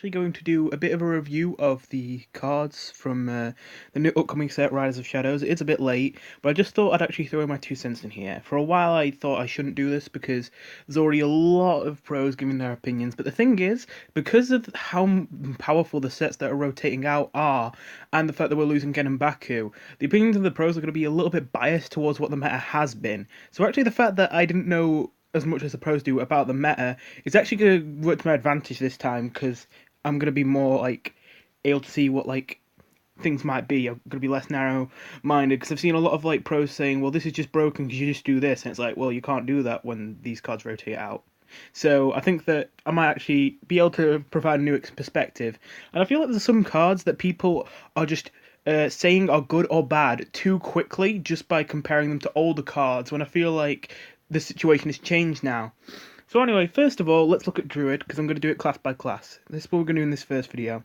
actually going to do a bit of a review of the cards from the new upcoming set, Riders of Shadows. It's a bit late, but I just thought I'd actually throw in my 2 cents in here. For a while, I thought I shouldn't do this because there's already a lot of pros giving their opinions. But the thing is, because of how powerful the sets that are rotating out are, and the fact that we're losing Gen and Baku, the opinions of the pros are going to be a little bit biased towards what the meta has been. So actually, the fact that I didn't know as much as the pros do about the meta is actually going to work to my advantage this time because I'm going to be more like able to see what like things might be. I'm going to be less narrow minded because I've seen a lot of like pros saying, well, this is just broken because you just do this, and it's like, well, you can't do that when these cards rotate out. So I think that I might actually be able to provide a new perspective, and I feel like there's some cards that people are just saying are good or bad too quickly just by comparing them to older cards, when I feel like the situation has changed now. So anyway, first of all, let's look at Druid, because I'm going to do it class by class. This is what we're going to do in this first video.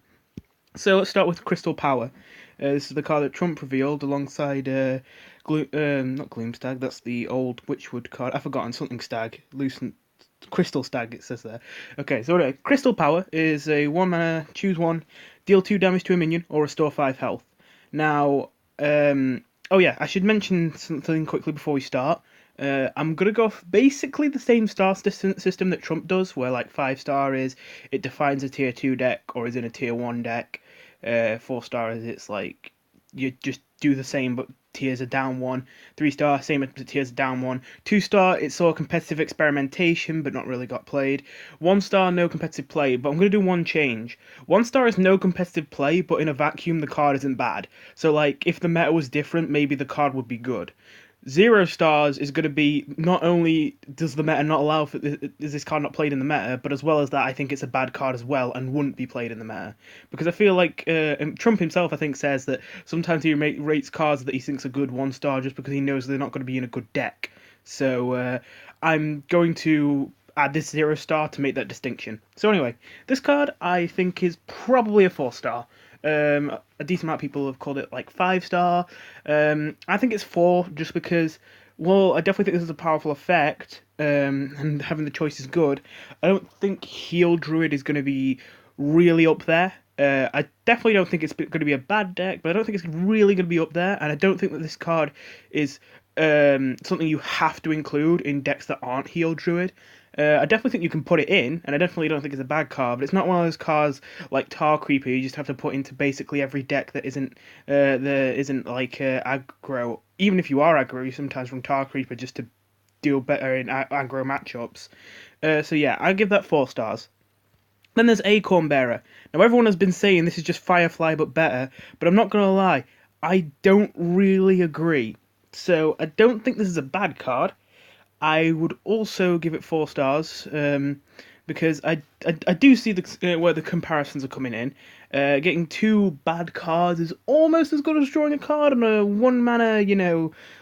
So let's start with Crystal Power. This is the card that Trump revealed alongside not Gloomstag, that's the old Witchwood card. I've forgotten, something Stag, Lucent, Crystal Stag it says there. Okay, so anyway, Crystal Power is a 1 mana, choose one, deal 2 damage to a minion, or restore 5 health. Now, oh yeah, I should mention something quickly before we start. I'm gonna go off basically the same star system that Trump does, where like 5-star is it defines a tier 2 deck or is in a tier 1 deck. 4-star is it's like you just do the same but tiers are down 1. 3-star, same as tiers are down 1. 2-star, it's all competitive experimentation but not really got played. 1-star, no competitive play, but I'm going to do one change. 1-star is no competitive play, but in a vacuum the card isn't bad. So like if the meta was different, maybe the card would be good. 0 stars is going to be, not only does the meta not allow for is this card not played in the meta, but as well as that, I think it's a bad card as well and wouldn't be played in the meta, because I feel like Trump himself, I think, says that sometimes he rates cards that he thinks are good 1-star just because he knows they're not going to be in a good deck. So I'm going to add this 0-star to make that distinction. So anyway, this card I think is probably a 4-star. A decent amount of people have called it like 5-star. I think it's 4 just because, well, I definitely think this is a powerful effect, and having the choice is good. I don't think Heal Druid is going to be really up there. I definitely don't think it's going to be a bad deck, but I don't think it's really going to be up there, and I don't think that this card is something you have to include in decks that aren't Heal Druid. I definitely think you can put it in, and I definitely don't think it's a bad card, but it's not one of those cards like Tar Creeper you just have to put into basically every deck that isn't like aggro. Even if you are aggro, you sometimes run Tar Creeper just to deal better in aggro matchups. So yeah, I give that 4 stars. Then there's Acorn Bearer. Now everyone has been saying this is just Firefly but better, but I'm not gonna lie, I don't really agree. So I don't think this is a bad card. I would also give it 4 stars, because I do see where the comparisons are coming in. Getting 2 bad cards is almost as good as drawing a card, and a 1 mana,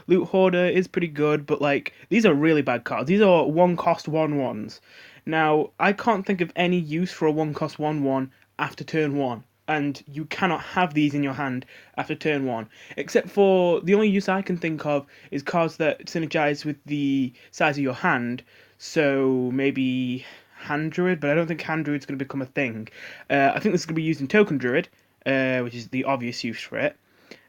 loot hoarder is pretty good. But like these are really bad cards. These are 1-cost 1/1s. Now I can't think of any use for a 1-cost 1/1 after turn 1. And you cannot have these in your hand after turn 1. Except for, the only use I can think of is cards that synergize with the size of your hand. So maybe Hand Druid, but I don't think Hand Druid is going to become a thing. I think this is going to be used in Token Druid, which is the obvious use for it.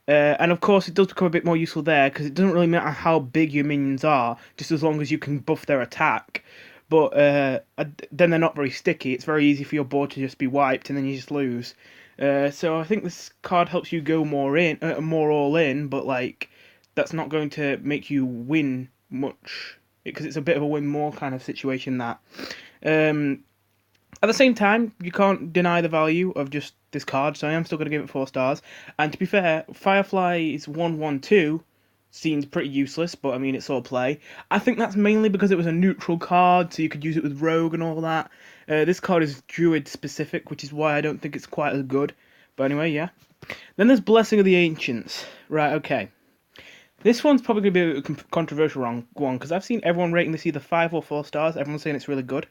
And of course, it does become a bit more useful there, because it doesn't really matter how big your minions are, just as long as you can buff their attack. But then they're not very sticky. It's very easy for your board to just be wiped, and then you just lose. So I think this card helps you go more all in, but like that's not going to make you win much, because it's a bit of a win more kind of situation. That at the same time, you can't deny the value of just this card, so I am still going to give it 4 stars. And to be fair, Firefly's 1/1/2 seems pretty useless, but I mean it's all play. I think that's mainly because it was a neutral card, so you could use it with Rogue and all that. This card is Druid specific, which is why I don't think it's quite as good. But anyway, yeah. Then there's Blessing of the Ancients. Right, okay. This one's probably going to be a controversial one, because I've seen everyone rating this either 5 or 4 stars. Everyone's saying it's really good.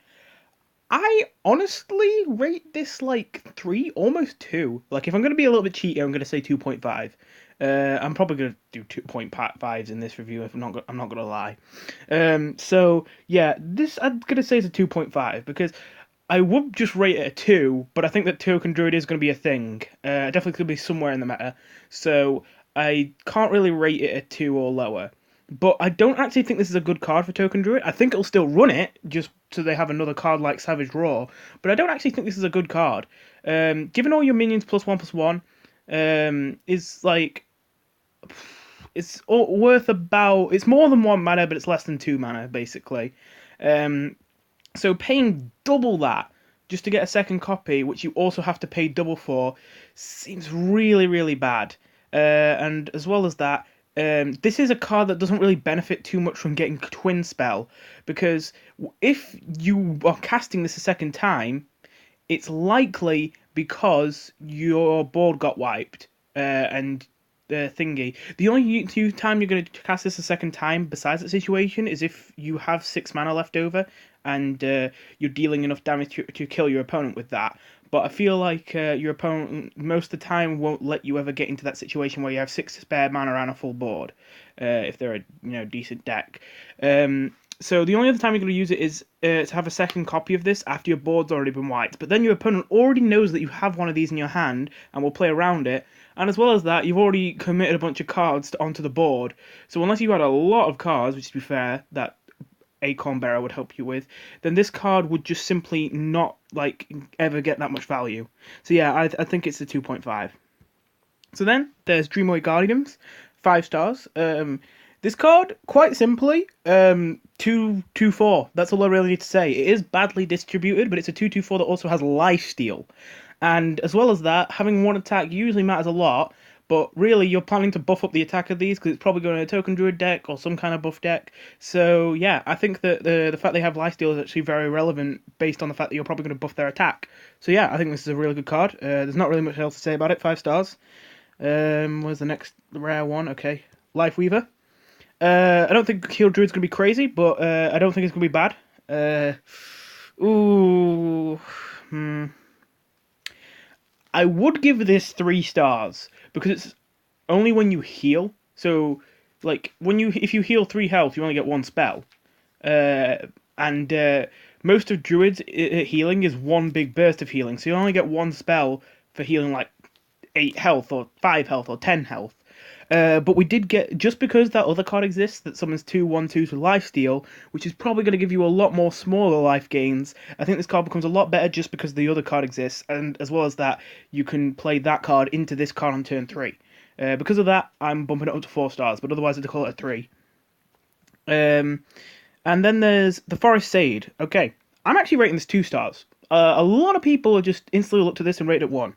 I honestly rate this like 3, almost 2. Like, if I'm going to be a little bit cheaty, I'm going to say 2.5. I'm probably going to do 2.5s in this review, if I'm not going to lie. So, yeah, this I'm going to say is a 2.5, because I would just rate it a 2, but I think that Token Druid is going to be a thing. Definitely could be somewhere in the meta. So I can't really rate it a 2 or lower. But I don't actually think this is a good card for Token Druid. I think it'll still run it, just so they have another card like Savage Roar. But I don't actually think this is a good card. Giving all your minions +1/+1 is like it's worth about it's more than 1 mana, but it's less than 2 mana basically. Um, so paying double that just to get a second copy, which you also have to pay double for, seems really, really bad. And as well as that, this is a card that doesn't really benefit too much from getting Twin Spell, because if you are casting this a second time, it's likely because your board got wiped and the thingy. The only time you're going to cast this a second time, besides that situation, is if you have 6 mana left over and you're dealing enough damage to kill your opponent with that. But I feel like your opponent most of the time won't let you ever get into that situation where you have 6 spare mana and a full board, if they're a decent deck. So the only other time you're going to use it is to have a second copy of this after your board's already been wiped. But then your opponent already knows that you have one of these in your hand and will play around it. And as well as that, you've already committed a bunch of cards onto the board. So unless you had a lot of cards, which to be fair, that Acorn Bearer would help you with, then this card would just simply not ever get that much value. So yeah, I think it's a 2.5. So then there's Dreamway Guardians, 5 stars. This card, quite simply, 2/4. That's all I really need to say. It is badly distributed, but it's a 2/4 that also has lifesteal. And as well as that, having one attack usually matters a lot, but really you're planning to buff up the attack of these because it's probably going to a Token Druid deck or some kind of buff deck. So yeah, I think that the fact they have lifesteal is actually very relevant based on the fact that you're probably going to buff their attack. So yeah, I think this is a really good card. There's not really much else to say about it. 5 stars. Where's the next rare one? Okay, Life Weaver. I don't think Heal Druid's gonna be crazy, but I don't think it's gonna be bad. Ooh, I would give this 3 stars because it's only when you heal. So, if you heal 3 health, you only get 1 spell. Uh, and most of Druids healing is one big burst of healing, so you only get 1 spell for healing like 8 health or 5 health or 10 health. But we did get, just because that other card exists that summons 2/1/2s with lifesteal, which is probably going to give you a lot more smaller life gains. I think this card becomes a lot better just because the other card exists, and as well as that, you can play that card into this card on turn 3. Because of that, I'm bumping it up to 4 stars, but otherwise I'd call it a 3. And then there's the Forest Sage. Okay, I'm actually rating this 2 stars. A lot of people just instantly looked at this and rated it 1.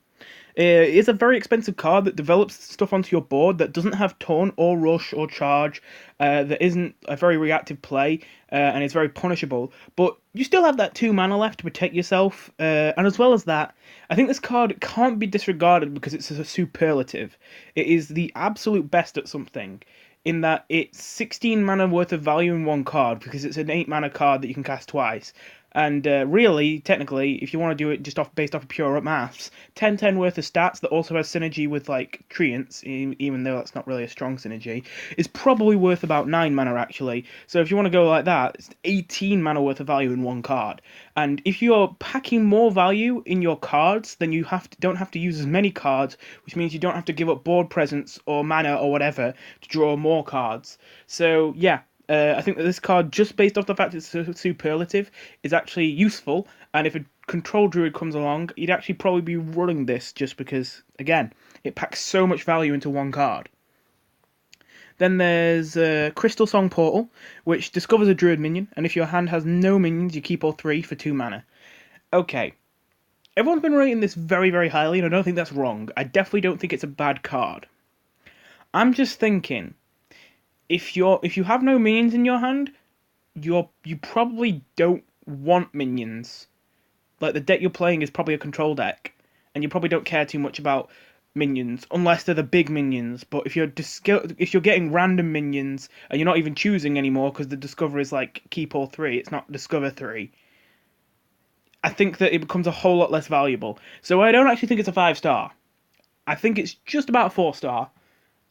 It's a very expensive card that develops stuff onto your board that doesn't have Taunt or Rush or Charge, that isn't a very reactive play, and it's very punishable. But you still have that 2 mana left to protect yourself, and as well as that, I think this card can't be disregarded because it's a superlative. It is the absolute best at something, in that it's 16 mana worth of value in one card because it's an 8 mana card that you can cast twice. And really, technically, if you want to do it just based off of pure maths, 10/10 worth of stats that also has synergy with Treants, even though that's not really a strong synergy, is probably worth about 9 mana actually. So if you want to go like that, it's 18 mana worth of value in one card. And if you're packing more value in your cards, then you don't have to use as many cards, which means you don't have to give up board presence or mana or whatever to draw more cards. So yeah. I think that this card, just based off the fact it's superlative, is actually useful. And if a control druid comes along, you'd actually probably be running this just because, again, it packs so much value into one card. Then there's Crystal Song Portal, which discovers a druid minion, and if your hand has no minions, you keep all 3 for 2 mana. Okay. Everyone's been rating this very, very highly, and I don't think that's wrong. I definitely don't think it's a bad card. I'm just thinking, if you have no minions in your hand, you probably don't want minions. Like, the deck you're playing is probably a control deck, and you probably don't care too much about minions unless they're the big minions. But if you're getting random minions and you're not even choosing anymore because the discover is like keep all 3, it's not discover 3. I think that it becomes a whole lot less valuable. So I don't actually think it's a 5 star. I think it's just about a 4 star,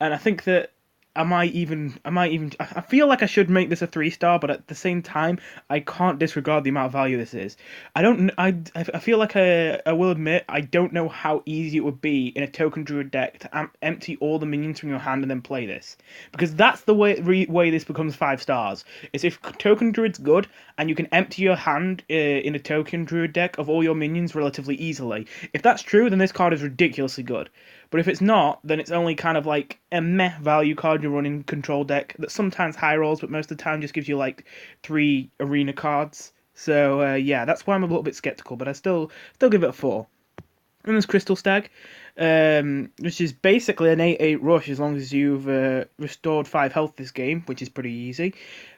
and I think that I feel like I should make this a 3-star, but at the same time, I can't disregard the amount of value this is. I don't. I feel like I will admit I don't know how easy it would be in a token druid deck to empty all the minions from your hand and then play this, because that's the way this becomes 5 stars. Is if token druid's good and you can empty your hand in a token druid deck of all your minions relatively easily. If that's true, then this card is ridiculously good. But if it's not, then it's only kind of like a meh value card you run in control deck that sometimes high rolls, but most of the time just gives you like 3 arena cards. So yeah, that's why I'm a little bit skeptical, but I still give it a 4. And there's Crystal Stag, which is basically an 8/8 rush as long as you've restored 5 health this game, which is pretty easy.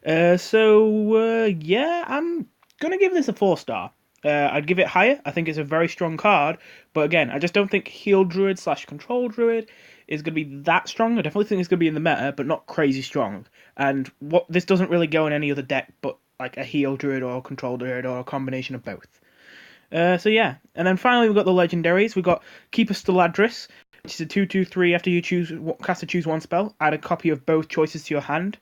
Yeah, I'm gonna give this a 4-star. I'd give it higher. I think it's a very strong card, but again, I just don't think Heal Druid / Control Druid is going to be that strong. I definitely think it's going to be in the meta, but not crazy strong. And what this doesn't really go in any other deck, but like a Heal Druid or a Control Druid or a combination of both. So yeah, and then finally we've got the legendaries. We've got Keeper Steladris, which is a 2/2/3. After you choose one spell, add a copy of both choices to your hand.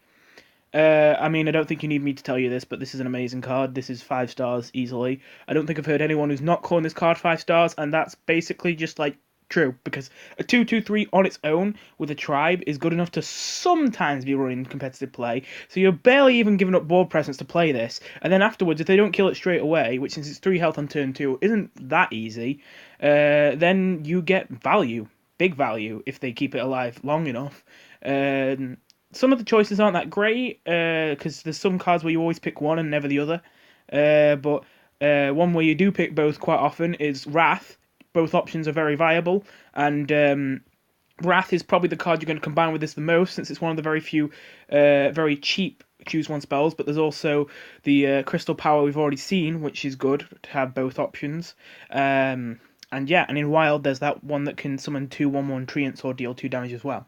I mean, I don't think you need me to tell you this, but this is an amazing card. This is 5 stars easily. I don't think I've heard anyone who's not calling this card 5 stars, and that's basically just like true, because a 2/2/3 on its own with a tribe is good enough to sometimes be running competitive play. So you're barely even giving up board presence to play this, and then afterwards, if they don't kill it straight away, which since it's 3 health on turn 2 isn't that easy, then you get value, big value, if they keep it alive long enough. Some of the choices aren't that great, because there's some cards where you always pick one and never the other. But one where you do pick both quite often is Wrath. Both options are very viable, and Wrath is probably the card you're going to combine with this the most, since it's one of the very few very cheap choose one spells. But there's also the Crystal Power we've already seen, which is good to have both options. And yeah, and in Wild there's that one that can summon 2/1/1 treants or deal 2 damage as well.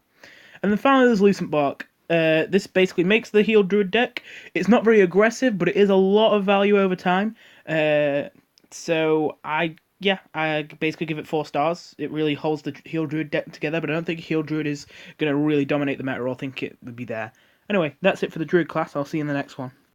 And then finally there's Lucent Bark. This basically makes the Healed Druid deck. It's not very aggressive, but it is a lot of value over time. So I basically give it 4 stars. It really holds the Healed Druid deck together, but I don't think Healed Druid is going to really dominate the meta or think it would be there. Anyway, that's it for the Druid class. I'll see you in the next one.